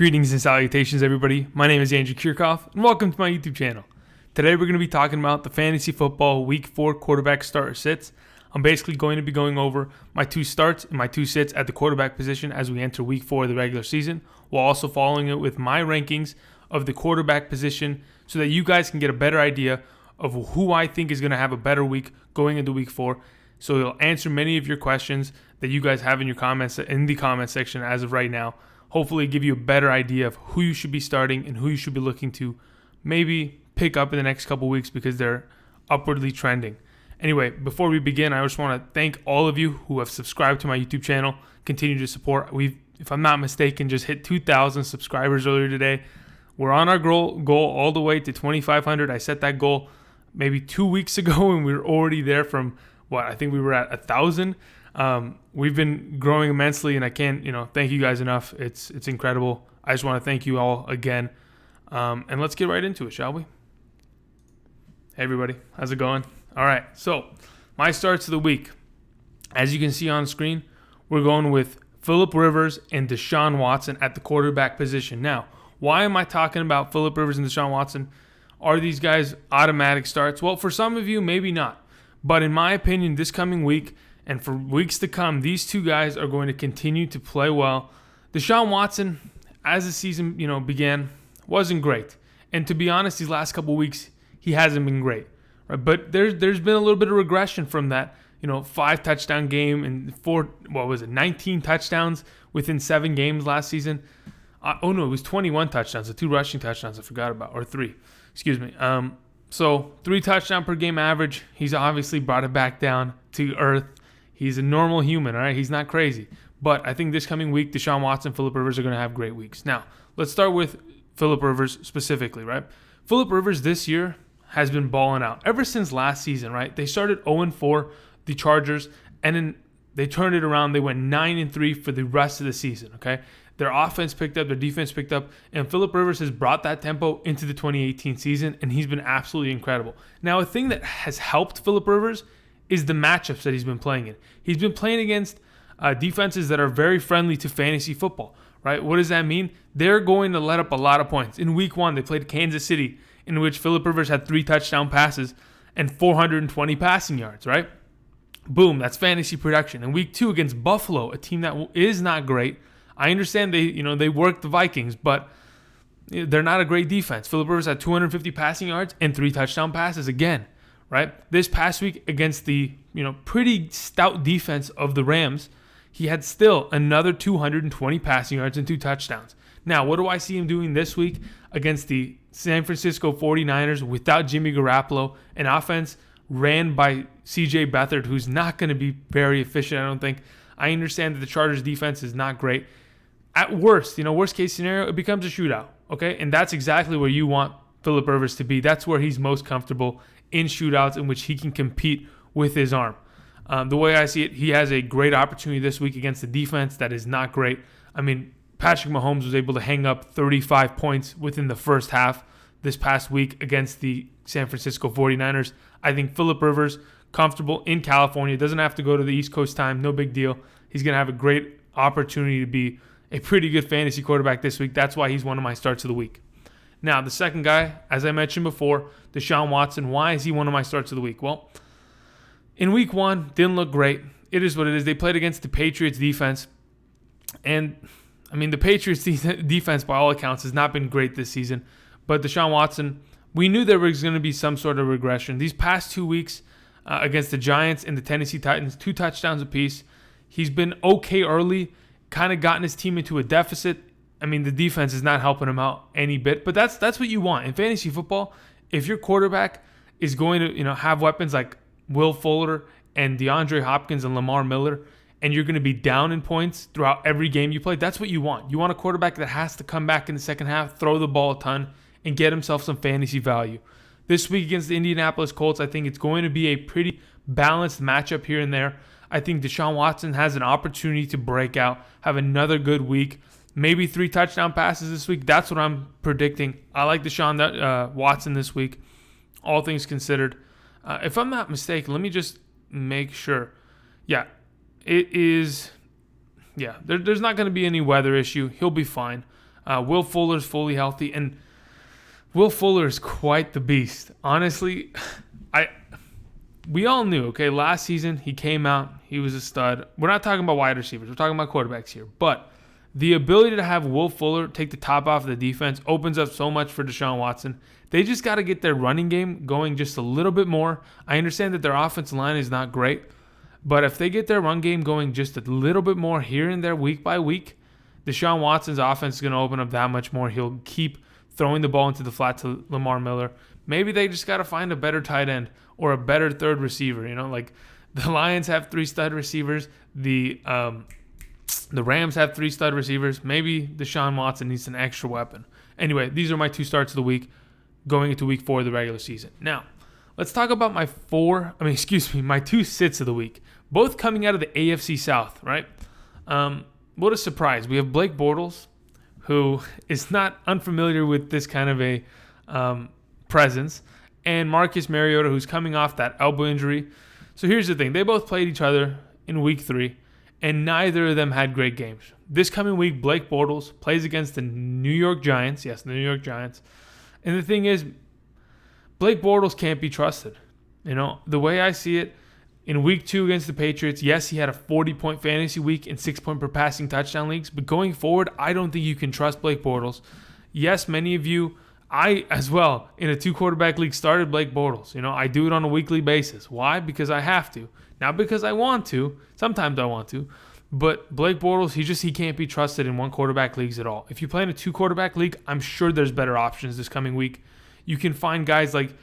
Greetings and salutations, everybody. My name is Andrew Kirchhoff, and welcome to my YouTube channel. Today, we're going to be talking about the fantasy football Week 4 quarterback starter sits. I'm basically going to be going over my two starts and my two sits at the quarterback position as we enter Week 4 of the regular season, while also following it with my rankings of the quarterback position so that you guys can get a better idea of who I think is going to have a better week going into Week 4. So it'll answer many of your questions that you guys have in your comments in the comment section as of right now. Hopefully give you a better idea of who you should be starting and who you should be looking to maybe pick up in the next couple weeks because they're upwardly trending. Anyway, before we begin, I just want to thank all of you who have subscribed to my YouTube channel. Continue to support. We've, if I'm not mistaken, just hit 2,000 subscribers earlier today. We're on our goal all the way to 2,500. I set that goal maybe 2 weeks ago, and we were already there from I think we were at 1,000. We've been growing immensely, and I can't, thank you guys enough. It's incredible. I just want to thank you all again. And let's get right into it, shall we? Hey, everybody. How's it going? All right. So my starts of the week. As you can see on screen, we're going with Phillip Rivers and Deshaun Watson at the quarterback position. Now, why am I talking about Phillip Rivers and Deshaun Watson? Are these guys automatic starts? Well, for some of you, maybe not. But in my opinion, this coming week and for weeks to come, these two guys are going to continue to play well. Deshaun Watson, as the season began, wasn't great. And to be honest, these last couple weeks, he hasn't been great. Right? But there's been a little bit of regression from that 5 touchdown game and 19 touchdowns within 7 games last season. It was 21 touchdowns, the 2 rushing touchdowns I forgot about, or 3, excuse me. So 3 touchdown per game average. He's obviously brought it back down to earth. He's a normal human, all right? He's not crazy. But I think this coming week, Deshaun Watson, Phillip Rivers are going to have great weeks. Now, let's start with Phillip Rivers specifically, right? Phillip Rivers this year has been balling out. Ever since last season, right? They started 0-4, the Chargers, and then they turned it around. They went 9-3 for the rest of the season, okay? Their offense picked up, their defense picked up, and Phillip Rivers has brought that tempo into the 2018 season, and he's been absolutely incredible. Now, a thing that has helped Phillip Rivers is the matchups that he's been playing in. He's been playing against defenses that are very friendly to fantasy football, right? What does that mean? They're going to let up a lot of points. In Week 1, they played Kansas City, in which Phillip Rivers had 3 touchdown passes and 420 passing yards, right? Boom, that's fantasy production. In Week 2 against Buffalo, a team that is not great, I understand they worked the Vikings, but they're not a great defense. Phillip Rivers had 250 passing yards and 3 touchdown passes again, right? This past week against the pretty stout defense of the Rams, he had still another 220 passing yards and 2 touchdowns. Now, what do I see him doing this week against the San Francisco 49ers without Jimmy Garoppolo, an offense ran by C.J. Beathard, who's not going to be very efficient, I don't think. I understand that the Chargers defense is not great. At worst, worst case scenario, it becomes a shootout, okay? And that's exactly where you want Phillip Rivers to be. That's where he's most comfortable, in shootouts in which he can compete with his arm. The way I see it, he has a great opportunity this week against the defense that is not great. I mean, Patrick Mahomes was able to hang up 35 points within the first half this past week against the San Francisco 49ers. I think Phillip Rivers, comfortable in California, doesn't have to go to the East Coast time, no big deal. He's going to have a great opportunity to be a pretty good fantasy quarterback this week. That's why he's one of my starts of the week. Now, the second guy, as I mentioned before, Deshaun Watson. Why is he one of my starts of the week? Well, in Week 1, didn't look great. It is what it is. They played against the Patriots defense. And, the Patriots defense, by all accounts, has not been great this season. But Deshaun Watson, we knew there was going to be some sort of regression. These past 2 weeks against the Giants and the Tennessee Titans, 2 touchdowns apiece. He's been okay early, kind of gotten his team into a deficit. The defense is not helping him out any bit, but that's what you want. In fantasy football, if your quarterback is going to have weapons like Will Fuller and DeAndre Hopkins and Lamar Miller, and you're going to be down in points throughout every game you play, that's what you want. You want a quarterback that has to come back in the second half, throw the ball a ton, and get himself some fantasy value. This week against the Indianapolis Colts, I think it's going to be a pretty balanced matchup here and there. I think Deshaun Watson has an opportunity to break out, have another good week, maybe 3 touchdown passes this week. That's what I'm predicting. I like Deshaun Watson this week, all things considered. If I'm not mistaken, let me just make sure. Yeah, it is. Yeah, there's not going to be any weather issue. He'll be fine. Will Fuller's fully healthy, and Will Fuller is quite the beast. Honestly, we all knew, okay, last season he came out, he was a stud. We're not talking about wide receivers, we're talking about quarterbacks here. But the ability to have Will Fuller take the top off of the defense opens up so much for Deshaun Watson. They just got to get their running game going just a little bit more. I understand that their offensive line is not great, but if they get their run game going just a little bit more here and there week by week, Deshaun Watson's offense is going to open up that much more. He'll keep throwing the ball into the flat to Lamar Miller. Maybe they just got to find a better tight end or a better third receiver. Like the Lions have 3 stud receivers. The Rams have 3 stud receivers. Maybe Deshaun Watson needs an extra weapon. Anyway, these are my 2 starts of the week going into week 4 of the regular season. Now, let's talk about my 2 sits of the week, both coming out of the AFC South, right? What a surprise. We have Blake Bortles, who is not unfamiliar with this kind of a presence, and Marcus Mariota, who's coming off that elbow injury. So here's the thing. They both played each other in week 3, and neither of them had great games. This coming week, Blake Bortles plays against the New York Giants. Yes, the New York Giants. And the thing is, Blake Bortles can't be trusted. The way I see it, in week 2 against the Patriots, yes, he had a 40-point fantasy week and 6-point per passing touchdown leagues. But going forward, I don't think you can trust Blake Bortles. Yes, many of you, I as well, in a 2-quarterback league, started Blake Bortles. I do it on a weekly basis. Why? Because I have to. Not because I want to. Sometimes I want to. But Blake Bortles, he can't be trusted in 1-quarterback leagues at all. If you play in a 2-quarterback league, I'm sure there's better options this coming week. You can find guys like,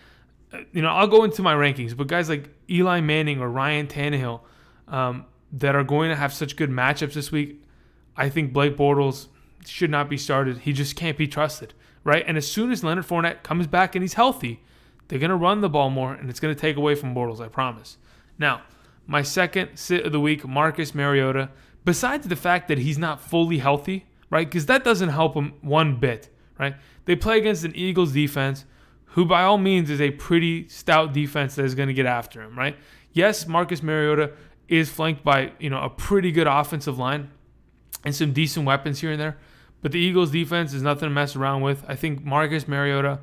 I'll go into my rankings, but guys like Eli Manning or Ryan Tannehill that are going to have such good matchups this week, I think Blake Bortles should not be started. He just can't be trusted, right? And as soon as Leonard Fournette comes back and he's healthy, they're going to run the ball more, and it's going to take away from Bortles, I promise. Now, my second sit of the week, Marcus Mariota. Besides the fact that he's not fully healthy, right? Because that doesn't help him one bit, right? They play against an Eagles defense who by all means is a pretty stout defense that is going to get after him, right? Yes, Marcus Mariota is flanked by, a pretty good offensive line and some decent weapons here and there, but the Eagles defense is nothing to mess around with. I think Marcus Mariota,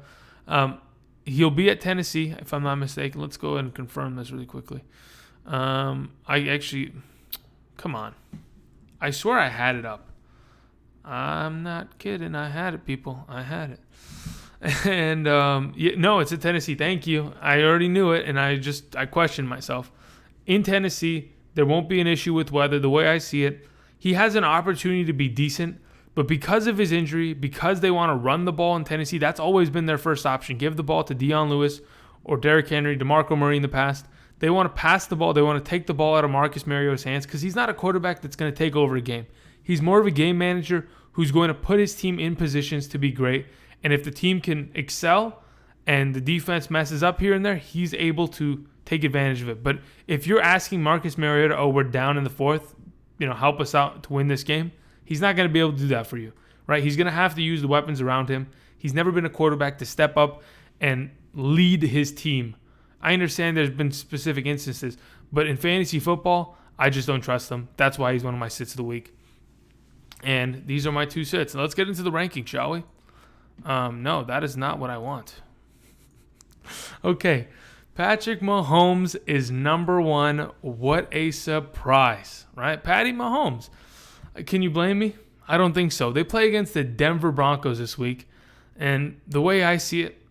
he'll be at Tennessee, if I'm not mistaken. Let's go ahead and confirm this really quickly. Come on. I swear I had it up. I'm not kidding. I had it, people. I had it. And, no, it's at Tennessee. Thank you. I already knew it, and I questioned myself. In Tennessee, there won't be an issue with weather. The way I see it, he has an opportunity to be decent, but because of his injury, because they want to run the ball in Tennessee, that's always been their first option. Give the ball to Deion Lewis or Derrick Henry, DeMarco Murray in the past. They want to pass the ball. They want to take the ball out of Marcus Mariota's hands because he's not a quarterback that's going to take over a game. He's more of a game manager who's going to put his team in positions to be great. And if the team can excel and the defense messes up here and there, he's able to take advantage of it. But if you're asking Marcus Mariota, we're down in the 4th, help us out to win this game, he's not going to be able to do that for you, right? He's going to have to use the weapons around him. He's never been a quarterback to step up and lead his team. I understand there's been specific instances, but in fantasy football, I just don't trust him. That's why he's one of my sits of the week. And these are my 2 sits. Now let's get into the ranking, shall we? No, that is not what I want. Okay, Patrick Mahomes is number 1. What a surprise, right? Patty Mahomes. Can you blame me? I don't think so. They play against the Denver Broncos this week, and the way I see it,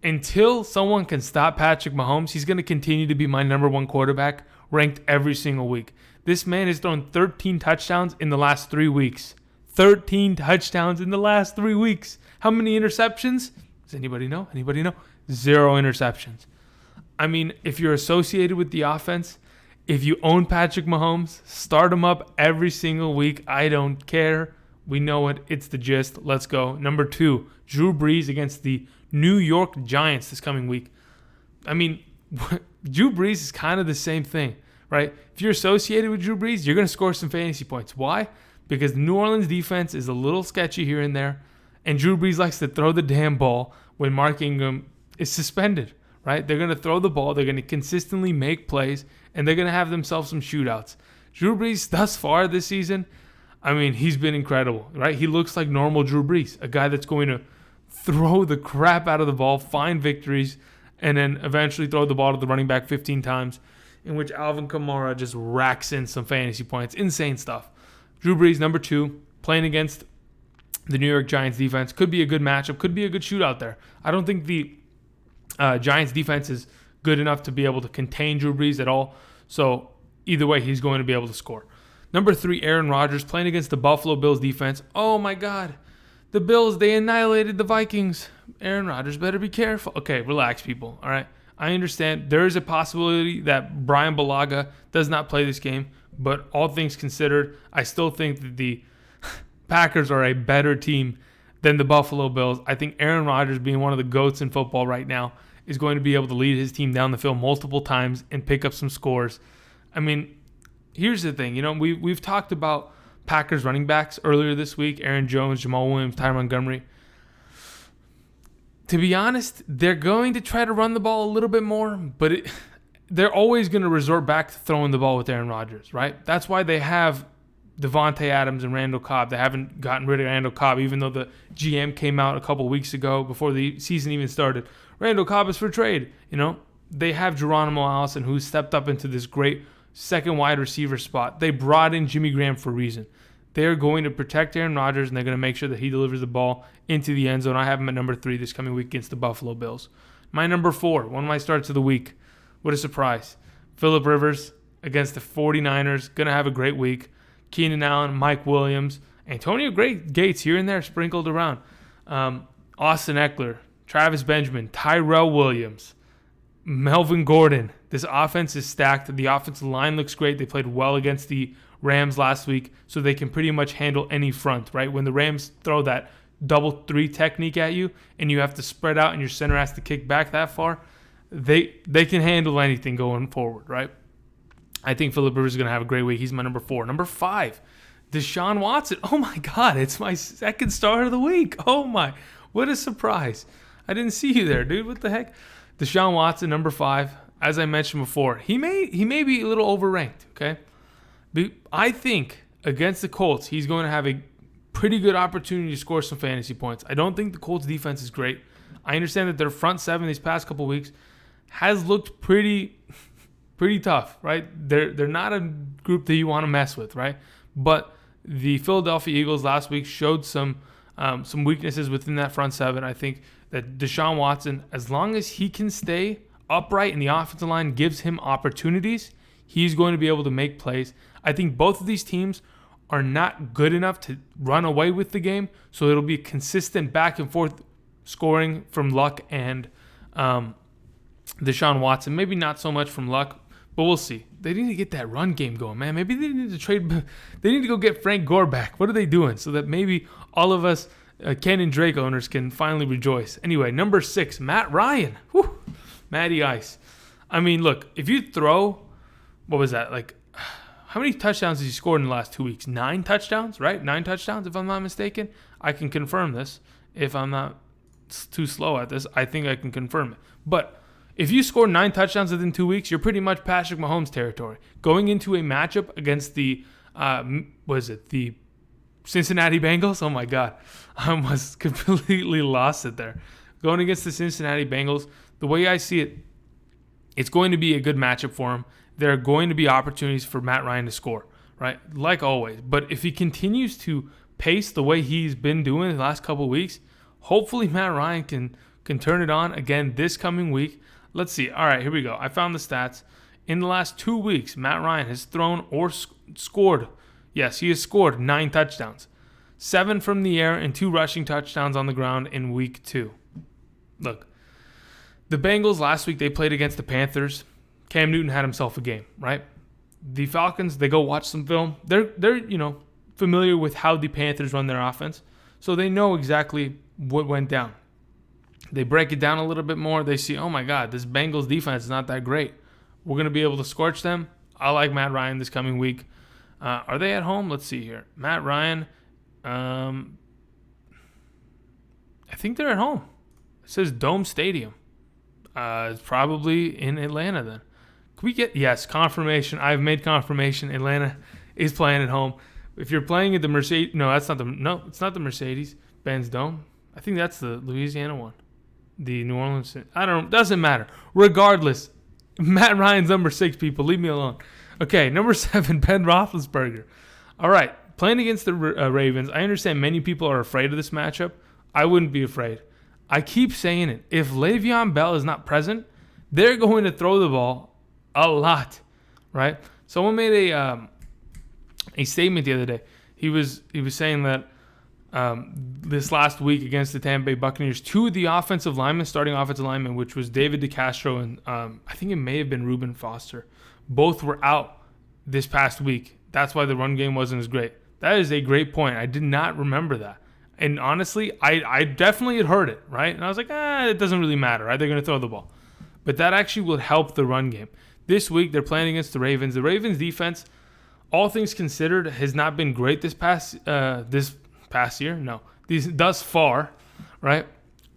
until someone can stop Patrick Mahomes, he's going to continue to be my number 1 quarterback, ranked every single week. This man has thrown 13 touchdowns in the last 3 weeks. 13 touchdowns in the last 3 weeks. How many interceptions? Does anybody know? 0 interceptions. I mean, if you're associated with the offense, if you own Patrick Mahomes, start him up every single week. I don't care. We know it. It's the gist. Let's go. Number 2, Drew Brees against the New York Giants this coming week. I mean, Drew Brees is kind of the same thing, right? If you're associated with Drew Brees, you're going to score some fantasy points. Why? Because the New Orleans defense is a little sketchy here and there, and Drew Brees likes to throw the damn ball when Mark Ingram is suspended, right? They're going to throw the ball. They're going to consistently make plays, and they're going to have themselves some shootouts. Drew Brees, thus far this season, I mean, he's been incredible, right? He looks like normal Drew Brees, a guy that's going to throw the crap out of the ball, find victories, and then eventually throw the ball to the running back 15 times, in which Alvin Kamara just racks in some fantasy points. Insane stuff. Drew Brees, number 2, playing against the New York Giants defense. Could be a good matchup. Could be a good shootout there. I don't think the Giants defense is good enough to be able to contain Drew Brees at all. So either way, he's going to be able to score. Number 3, Aaron Rodgers playing against the Buffalo Bills defense. Oh my God. The Bills, they annihilated the Vikings. Aaron Rodgers better be careful. Okay, relax, people. All right. I understand there is a possibility that Brian Bulaga does not play this game, but all things considered, I still think that the Packers are a better team than the Buffalo Bills. I think Aaron Rodgers, being one of the GOATs in football right now, is going to be able to lead his team down the field multiple times and pick up some scores. I mean, here's the thing. We've talked about Packers running backs earlier this week: Aaron Jones, Jamal Williams, Ty Montgomery. To be honest, they're going to try to run the ball a little bit more, but they're always going to resort back to throwing the ball with Aaron Rodgers, right? That's why they have Devontae Adams and Randall Cobb. They haven't gotten rid of Randall Cobb, even though the GM came out a couple weeks ago before the season even started. Randall Cobb is for trade. They have Geronimo Allison, who stepped up into this great second wide receiver spot. They brought in Jimmy Graham for a reason. They're going to protect Aaron Rodgers, and they're going to make sure that he delivers the ball into the end zone. I have him at number 3 this coming week against the Buffalo Bills. My number 4, one of my starts of the week. What a surprise. Phillip Rivers against the 49ers. Going to have a great week. Keenan Allen, Mike Williams, Antonio Gates here and there sprinkled around. Austin Eckler, Travis Benjamin, Tyrell Williams, Melvin Gordon. This offense is stacked. The offensive line looks great. They played well against the Rams last week, so they can pretty much handle any front, right? When the Rams throw that double 3 technique at you and you have to spread out and your center has to kick back that far, they can handle anything going forward, right? I think Phillip Rivers is going to have a great week. He's my number 4. Number 5, Deshaun Watson. Oh my God, it's my second start of the week. Oh my, what a surprise. I didn't see you there, dude. What the heck? Deshaun Watson, number 5. As I mentioned before, he may be a little overranked, okay? But I think against the Colts, he's going to have a pretty good opportunity to score some fantasy points. I don't think the Colts defense is great. I understand that their front 7 these past couple weeks has looked pretty tough, right? They're not a group that you want to mess with, right? But the Philadelphia Eagles last week showed some weaknesses within that front 7. I think that Deshaun Watson, as long as he can stay upright and the offensive line gives him opportunities, he's going to be able to make plays. I think both of these teams are not good enough to run away with the game, so it'll be consistent back and forth scoring from Luck and Deshaun Watson. Maybe not so much from Luck, but we'll see. They need to get that run game going, man. Maybe they need to trade. They need to go get Frank Gore back. What are they doing? So that maybe all of us Ken and Drake owners can finally rejoice. Anyway, number 6, Matt Ryan. Whew. Matty Ice. I mean, look, if you throw, what was that? Like, how many touchdowns has he scored in the last 2 weeks? 9 touchdowns, right? 9 touchdowns, if I'm not mistaken. I can confirm this. If I'm not too slow at this, I think I can confirm it. But if you score 9 touchdowns within 2 weeks, you're pretty much Patrick Mahomes territory. Going into a matchup against the, the Cincinnati Bengals? Oh my God. I almost completely lost it there. Going against the Cincinnati Bengals, the way I see it, it's going to be a good matchup for him. There are going to be opportunities for Matt Ryan to score, right? Like always. But if he continues to pace the way he's been doing the last couple of weeks, hopefully Matt Ryan can turn it on again this coming week. Let's see. All right, here we go. I found the stats. In the last 2 weeks, Matt Ryan has thrown or scored. Yes, he has scored 9 touchdowns. 7 from the air and 2 rushing touchdowns on the ground in week 2. Look, the Bengals last week, they played against the Panthers. Cam Newton had himself a game, right? The Falcons, they go watch some film. They're familiar with how the Panthers run their offense, so they know exactly what went down. They break it down a little bit more. They see, oh my God, this Bengals defense is not that great. We're going to be able to scorch them. I like Matt Ryan this coming week. Are they at home? Let's see here. Matt Ryan, I think they're at home. It says Dome Stadium. It's probably in Atlanta then. Can we get, yes, confirmation. I've made confirmation. Atlanta is playing at home. if you're playing at the Mercedes, it's not the Mercedes-Benz Dome. I think that's the Louisiana one. The New Orleans, doesn't matter. Regardless, Matt Ryan's number 6, people. Leave me alone. Okay, number 7, Ben Roethlisberger. All right, playing against the Ravens, I understand many people are afraid of this matchup. I wouldn't be afraid. I keep saying it. If Le'Veon Bell is not present, they're going to throw the ball a lot, right? Someone made a statement the other day. He was saying that this last week against the Tampa Bay Buccaneers, 2 of the starting offensive linemen, which was David DeCastro and I think it may have been Reuben Foster, both were out this past week. That's why the run game wasn't as great. That is a great point. I did not remember that. And honestly, I definitely had heard it, right? And I was like, it doesn't really matter, right? They're going to throw the ball. But that actually will help the run game. This week, they're playing against the Ravens. The Ravens defense, all things considered, has not been great this past year. No, thus far, right?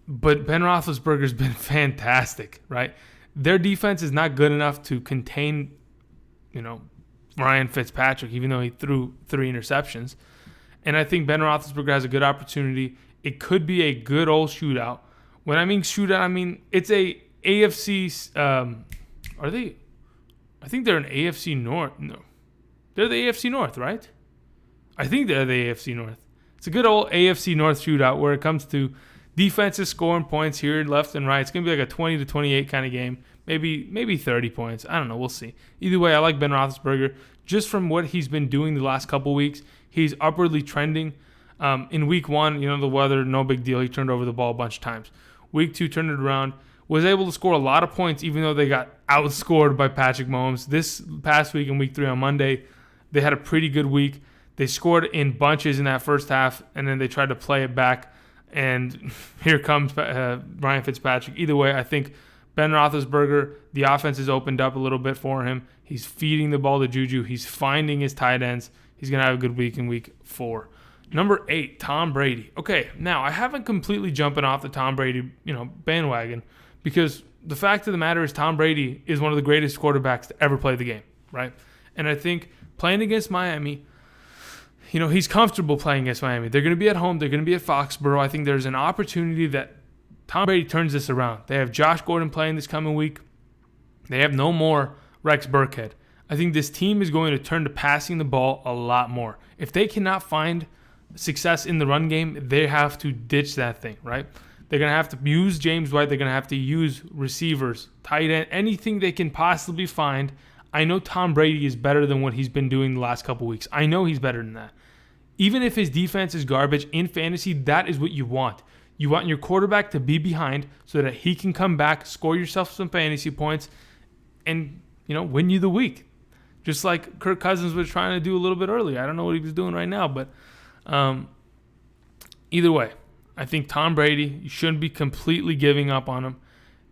But Ben Roethlisberger's been fantastic, right? Their defense is not good enough to contain, Ryan Fitzpatrick, even though he threw 3 interceptions. And I think Ben Roethlisberger has a good opportunity. It could be a good old shootout. When I mean shootout, I mean it's a AFC. Are they? I think they're an AFC North. No, they're the AFC North, right? I think they're the AFC North. It's a good old AFC North shootout where it comes to defenses scoring points here, left and right. It's going to be like a 20-28 kind of game. Maybe 30 points. I don't know. We'll see. Either way, I like Ben Roethlisberger. Just from what he's been doing the last couple weeks, he's upwardly trending. In week 1, the weather, no big deal. He turned over the ball a bunch of times. Week 2, turned it around. Was able to score a lot of points, even though they got outscored by Patrick Mahomes. This past week in week 3 on Monday, they had a pretty good week. They scored in bunches in that first half, and then they tried to play it back. And here comes Ryan Fitzpatrick. Either way, I think Ben Roethlisberger, the offense has opened up a little bit for him. He's feeding the ball to Juju. He's finding his tight ends. He's going to have a good week in week 4. Number 8, Tom Brady. Okay, now I haven't completely jumping off the Tom Brady, bandwagon, because the fact of the matter is Tom Brady is one of the greatest quarterbacks to ever play the game, right? And I think playing against Miami, he's comfortable playing against Miami. They're going to be at home. They're going to be at Foxborough. I think there's an opportunity that Tom Brady turns this around. They have Josh Gordon playing this coming week. They have no more Rex Burkhead. I think this team is going to turn to passing the ball a lot more. If they cannot find success in the run game, they have to ditch that thing, right? They're going to have to use James White. They're going to have to use receivers, tight end, anything they can possibly find. I know Tom Brady is better than what he's been doing the last couple weeks. I know he's better than that. Even if his defense is garbage, in fantasy, that is what you want. You want your quarterback to be behind so that he can come back, score yourself some fantasy points, and, win you the week. Just like Kirk Cousins was trying to do a little bit earlier. I don't know what he was doing right now, but either way, I think Tom Brady, you shouldn't be completely giving up on him.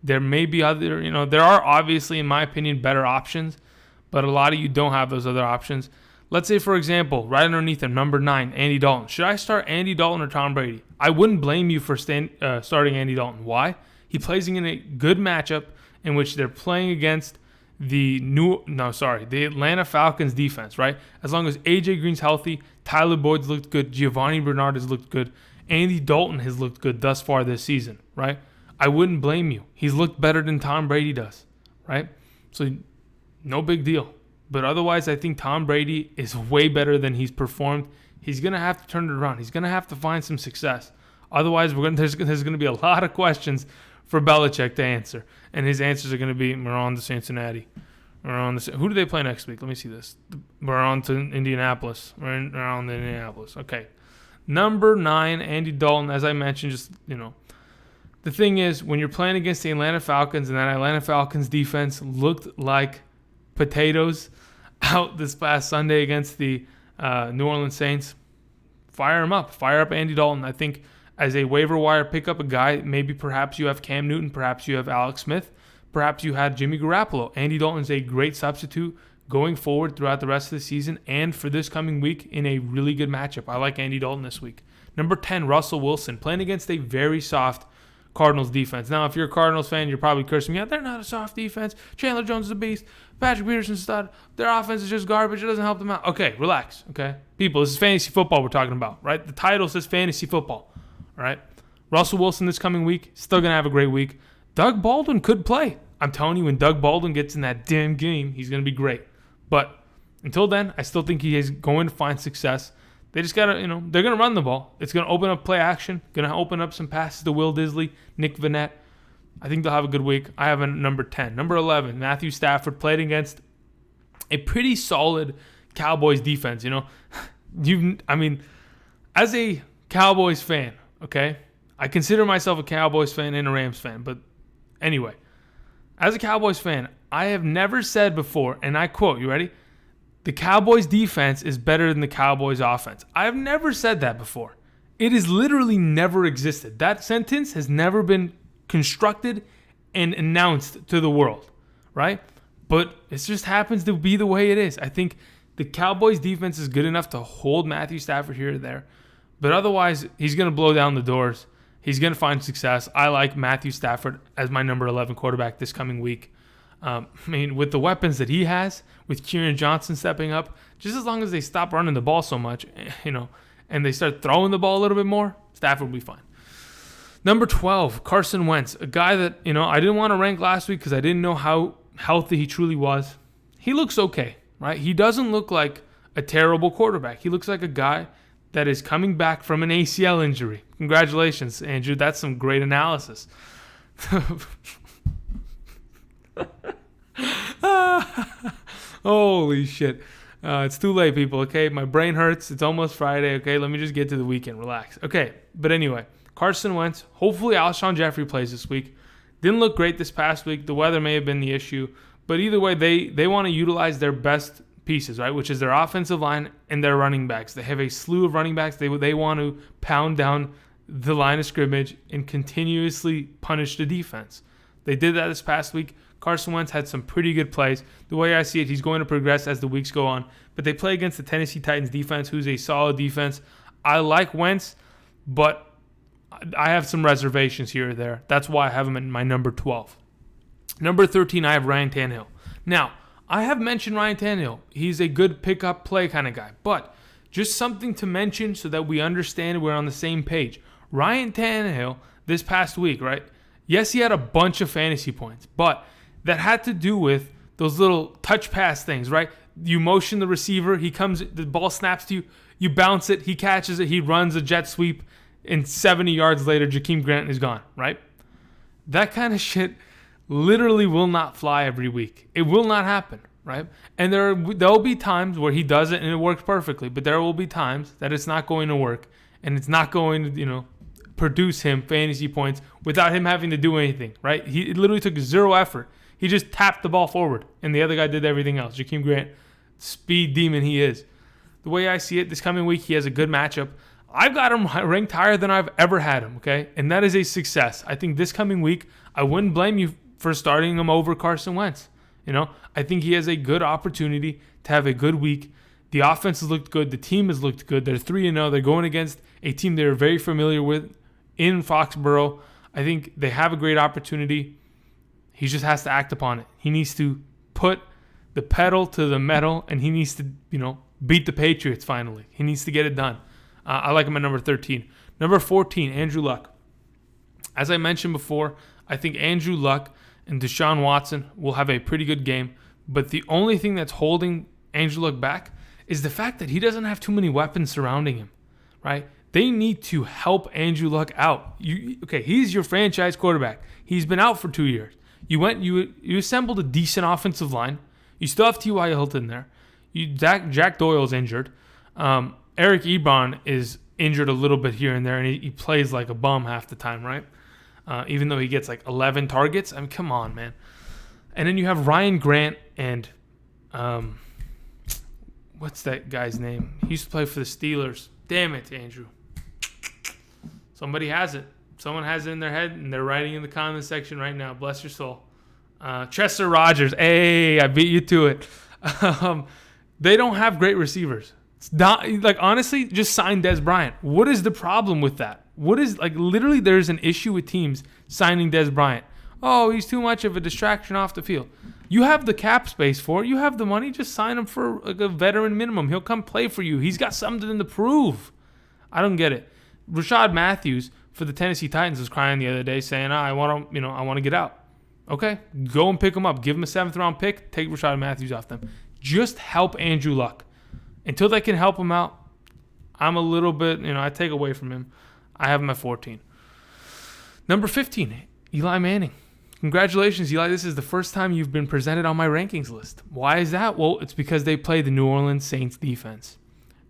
There may be other, there are obviously, in my opinion, better options, but a lot of you don't have those other options. Let's say, for example, right underneath him, number 9, Andy Dalton. Should I start Andy Dalton or Tom Brady? I wouldn't blame you for starting Andy Dalton. Why? He plays in a good matchup in which they're playing against the Atlanta Falcons defense, right? As long as A.J. Green's healthy, Tyler Boyd's looked good, Giovanni Bernard has looked good, Andy Dalton has looked good thus far this season, right? I wouldn't blame you. He's looked better than Tom Brady does, right? So no big deal. But otherwise, I think Tom Brady is way better than he's performed. He's going to have to turn it around. He's going to have to find some success. Otherwise, there's going to be a lot of questions for Belichick to answer. And his answers are going to be, we're on to Cincinnati. Who do they play next week? Let me see this. We're on to Indianapolis. We're on to Indianapolis. Okay. Number 9, Andy Dalton. As I mentioned, the thing is, when you're playing against the Atlanta Falcons, and that Atlanta Falcons defense looked like potatoes out this past Sunday against the New Orleans Saints, fire him up. Fire up Andy Dalton. I think as a waiver wire, pick up a guy. Maybe perhaps you have Cam Newton. Perhaps you have Alex Smith. Perhaps you had Jimmy Garoppolo. Andy Dalton is a great substitute going forward throughout the rest of the season and for this coming week in a really good matchup. I like Andy Dalton this week. Number 10, Russell Wilson, playing against a very soft Cardinals defense. Now, if you're a Cardinals fan, you're probably cursing me out. They're not a soft defense. Chandler Jones is a beast. Patrick Peterson's stud. Their offense is just garbage. It doesn't help them out. Okay, relax. Okay, people, this is fantasy football we're talking about, right? The title says fantasy football. All right. Russell Wilson this coming week, still gonna have a great week. Doug Baldwin could play. I'm telling you, when Doug Baldwin gets in that damn game, he's gonna be great. But until then, I still think he is going to find success. They just gotta, they're gonna run the ball. It's gonna open up play action. Gonna open up some passes to Will Disley, Nick Vannett. I think they'll have a good week. I have a number 10. Number 11, Matthew Stafford played against a pretty solid Cowboys defense. As a Cowboys fan, okay, I consider myself a Cowboys fan and a Rams fan. But anyway, as a Cowboys fan, I have never said before, and I quote, you ready? The Cowboys defense is better than the Cowboys offense. I have never said that before. It has literally never existed. That sentence has never been constructed and announced to the world, right? But it just happens to be the way it is. I think the Cowboys defense is good enough to hold Matthew Stafford here or there, but otherwise he's going to blow down the doors. He's going to find success. I like Matthew Stafford as my number 11 quarterback this coming week. With the weapons that he has, with Kieran Johnson stepping up, just as long as they stop running the ball so much, and they start throwing the ball a little bit more, Stafford will be fine. Number 12, Carson Wentz, a guy that, I didn't want to rank last week because I didn't know how healthy he truly was. He looks okay, right? He doesn't look like a terrible quarterback. He looks like a guy that is coming back from an ACL injury. Congratulations, Andrew. That's some great analysis. Holy shit. It's too late, people, okay? My brain hurts. It's almost Friday, okay? Let me just get to the weekend. Relax. Okay, but anyway, Carson Wentz. Hopefully Alshon Jeffrey plays this week. Didn't look great this past week. The weather may have been the issue. But either way, they want to utilize their best pieces, right? Which is their offensive line and their running backs. They have a slew of running backs. They want to pound down the line of scrimmage and continuously punish the defense. They did that this past week. Carson Wentz had some pretty good plays. The way I see it, he's going to progress as the weeks go on. But they play against the Tennessee Titans defense, who's a solid defense. I like Wentz, but I have some reservations here or there. That's why I have him in my number 12. Number 13, I have Ryan Tannehill. Now, I have mentioned Ryan Tannehill. He's a good pick-up play kind of guy. But just something to mention so that we understand we're on the same page. Ryan Tannehill, this past week, right? Yes, he had a bunch of fantasy points, but that had to do with those little touch pass things, right? You motion the receiver, he comes, the ball snaps to you, you bounce it, he catches it, he runs a jet sweep, and 70 yards later, Jakeem Grant is gone, right? That kind of shit literally will not fly every week. It will not happen, right? And there'll be times where he does it and it works perfectly, but there will be times that it's not going to work and it's not going to, produce him fantasy points without him having to do anything, right? It literally took zero effort. He just tapped the ball forward, and the other guy did everything else. Jakeem Grant, speed demon he is. The way I see it, this coming week, he has a good matchup. I've got him ranked higher than I've ever had him, okay? And that is a success. I think this coming week, I wouldn't blame you for starting him over Carson Wentz. I think he has a good opportunity to have a good week. The offense has looked good. The team has looked good. They're 3-0. They're going against a team they're very familiar with in Foxborough. I think they have a great opportunity. He just has to act upon it. He needs to put the pedal to the metal, and he needs to, beat the Patriots finally. He needs to get it done. I like him at number 13. Number 14, Andrew Luck. As I mentioned before, I think Andrew Luck and Deshaun Watson will have a pretty good game, but the only thing that's holding Andrew Luck back is the fact that he doesn't have too many weapons surrounding him, right? They need to help Andrew Luck out. He's your franchise quarterback. He's been out for 2 years. You assembled a decent offensive line. You still have T.Y. Hilton there. Jack Doyle's injured. Eric Ebron is injured a little bit here and there, and he plays like a bum half the time, right? Even though he gets like 11 targets. I mean, come on, man. And then you have Ryan Grant and what's that guy's name? He used to play for the Steelers. Damn it, Andrew. Somebody has it. Someone has it in their head, and they're writing in the comment section right now. Bless your soul. Chester Rogers. Hey, I beat you to it. They don't have great receivers. It's not, honestly, just sign Des Bryant. What is the problem with that? What is, like, literally there's an issue with teams signing Des Bryant. Oh, he's too much of a distraction off the field. You have the cap space for it. You have the money. Just sign him for like a veteran minimum. He'll come play for you. He's got something to prove. I don't get it. Rashad Matthews for the Tennessee Titans was crying the other day saying, I want to get out. Okay, go and pick him up. Give him a 7th round pick. Take Rashad Matthews off them. Just help Andrew Luck. Until they can help him out, I'm a little bit, I take away from him. I have him at 14. Number 15, Eli Manning. Congratulations, Eli. This is the first time you've been presented on my rankings list. Why is that? Well, it's because they play the New Orleans Saints defense.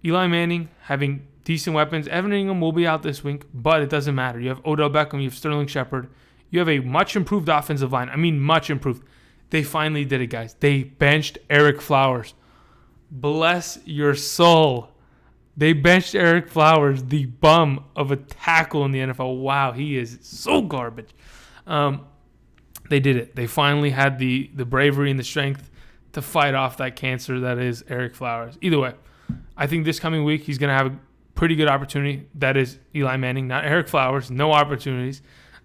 Eli Manning having decent weapons. Evan Ingram will be out this week, but it doesn't matter. You have Odell Beckham. You have Sterling Shepard. You have a much improved offensive line. I mean, much improved. They finally did it, guys. They benched Eric Flowers. Bless your soul. They benched Eric Flowers, the bum of a tackle in the NFL. Wow, he is so garbage. They did it. They finally had the bravery and the strength to fight off that cancer that is Eric Flowers. Either way, I think this coming week he's going to have a pretty good opportunity. That is Eli Manning, not Eric Flowers. No opportunities.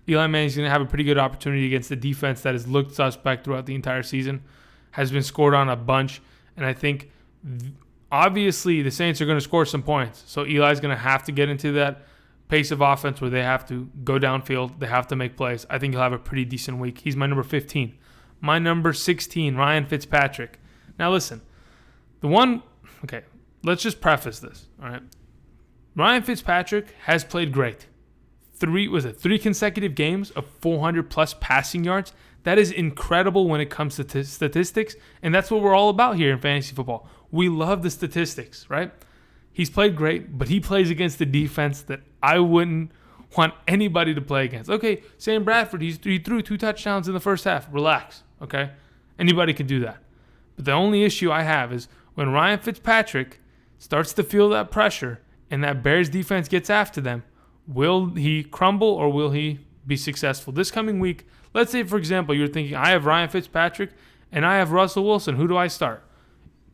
Eli Manning's going to have a pretty good opportunity against the defense that has looked suspect throughout the entire season, has been scored on a bunch, and I think obviously the Saints are going to score some points. So Eli's going to have to get into that pace of offense where they have to go downfield. They have to make plays. I think he'll have a pretty decent week. He's my number 15. My number 16, Ryan Fitzpatrick. Now listen, let's just preface this, all right? Ryan Fitzpatrick has played great. 3 consecutive games of 400-plus passing yards. That is incredible when it comes to statistics, and that's what we're all about here in fantasy football. We love the statistics, right? He's played great, but he plays against the defense that I wouldn't want anybody to play against. Okay, Sam Bradford, he threw 2 touchdowns in the first half. Relax, okay? Anybody can do that. But the only issue I have is when Ryan Fitzpatrick starts to feel that pressure and that Bears defense gets after them, will he crumble or will he be successful? This coming week, let's say, for example, you're thinking, I have Ryan Fitzpatrick and I have Russell Wilson. Who do I start?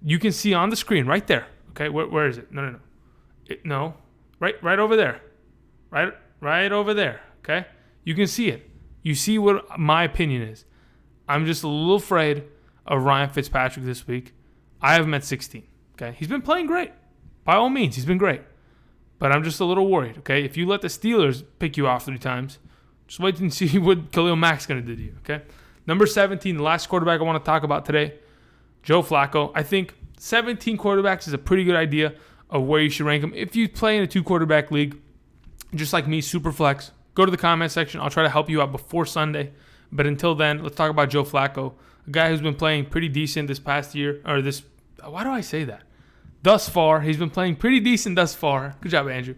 You can see on the screen right there. Okay, where is it? No. Right over there. Right over there. Okay? You can see it. You see what my opinion is. I'm just a little afraid of Ryan Fitzpatrick this week. I have him at 16. Okay? He's been playing great. By all means, he's been great. But I'm just a little worried, okay? If you let the Steelers pick you off 3 times, just wait and see what Khalil Mack's going to do to you, okay? Number 17, the last quarterback I want to talk about today, Joe Flacco. I think 17 quarterbacks is a pretty good idea of where you should rank them. If you play in a 2-quarterback league, just like me, super flex, go to the comment section. I'll try to help you out before Sunday. But until then, let's talk about Joe Flacco, a guy who's been playing pretty decent this past year, why do I say that? Thus far, he's been playing pretty decent thus far. Good job, Andrew.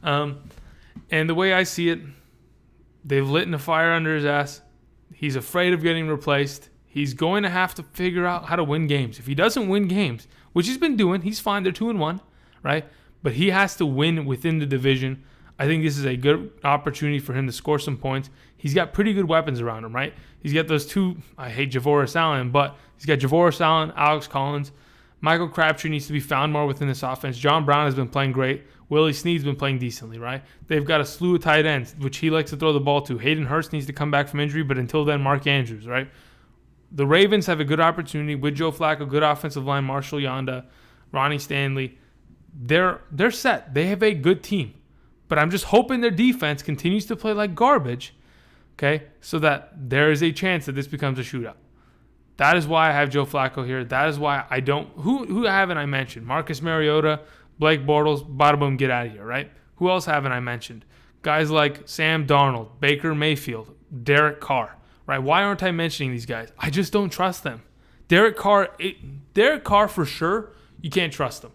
And the way I see it, they've lit a fire under his ass. He's afraid of getting replaced. He's going to have to figure out how to win games. If he doesn't win games, which he's been doing, he's fine. They're 2-1, right? But he has to win within the division. I think this is a good opportunity for him to score some points. He's got pretty good weapons around him, right? He's got those 2, I hate Javoris Allen, but he's got Javoris Allen, Alex Collins. Michael Crabtree needs to be found more within this offense. John Brown has been playing great. Willie Snead's been playing decently, right? They've got a slew of tight ends, which he likes to throw the ball to. Hayden Hurst needs to come back from injury, but until then, Mark Andrews, right? The Ravens have a good opportunity with Joe Flacco, good offensive line, Marshall Yanda, Ronnie Stanley. They're set. They have a good team. But I'm just hoping their defense continues to play like garbage, okay, so that there is a chance that this becomes a shootout. That is why I have Joe Flacco here. That is why I don't. Who haven't I mentioned? Marcus Mariota, Blake Bortles, bada boom, get out of here, right? Who else haven't I mentioned? Guys like Sam Darnold, Baker Mayfield, Derek Carr, right? Why aren't I mentioning these guys? I just don't trust them. Derek Carr for sure, you can't trust him.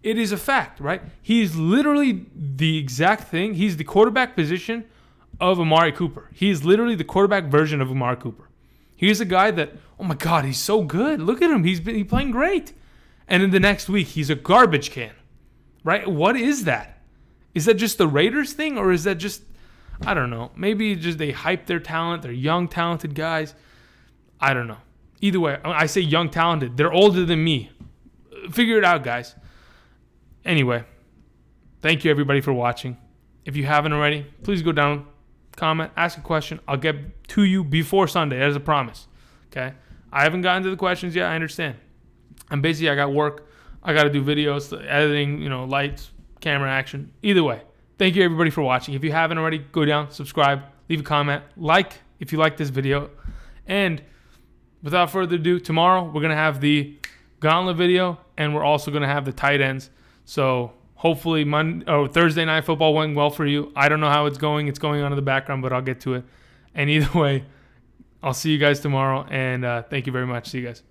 It is a fact, right? He's literally the exact thing. He's the quarterback position of Amari Cooper. He is literally the quarterback version of Amari Cooper. He's a guy that, oh my God, he's so good. Look at him. He's playing great. And then the next week, he's a garbage can, right? What is that? Is that just the Raiders thing, or is that just, I don't know. Maybe just they hype their talent. They're young, talented guys. I don't know. Either way, I say young, talented. They're older than me. Figure it out, guys. Anyway, thank you everybody for watching. If you haven't already, please go down, comment, ask a question. I'll get to you before Sunday, as a promise. Okay? I haven't gotten to the questions yet. I understand. I'm busy. I got work. I got to do videos, editing, lights, camera action. Either way, thank you everybody for watching. If you haven't already, go down, subscribe, leave a comment, like if you like this video. And without further ado, tomorrow we're going to have the Gauntlet video, and we're also going to have the tight ends. So hopefully Thursday Night Football went well for you. I don't know how it's going. It's going on in the background, but I'll get to it. And either way, I'll see you guys tomorrow, and thank you very much. See you guys.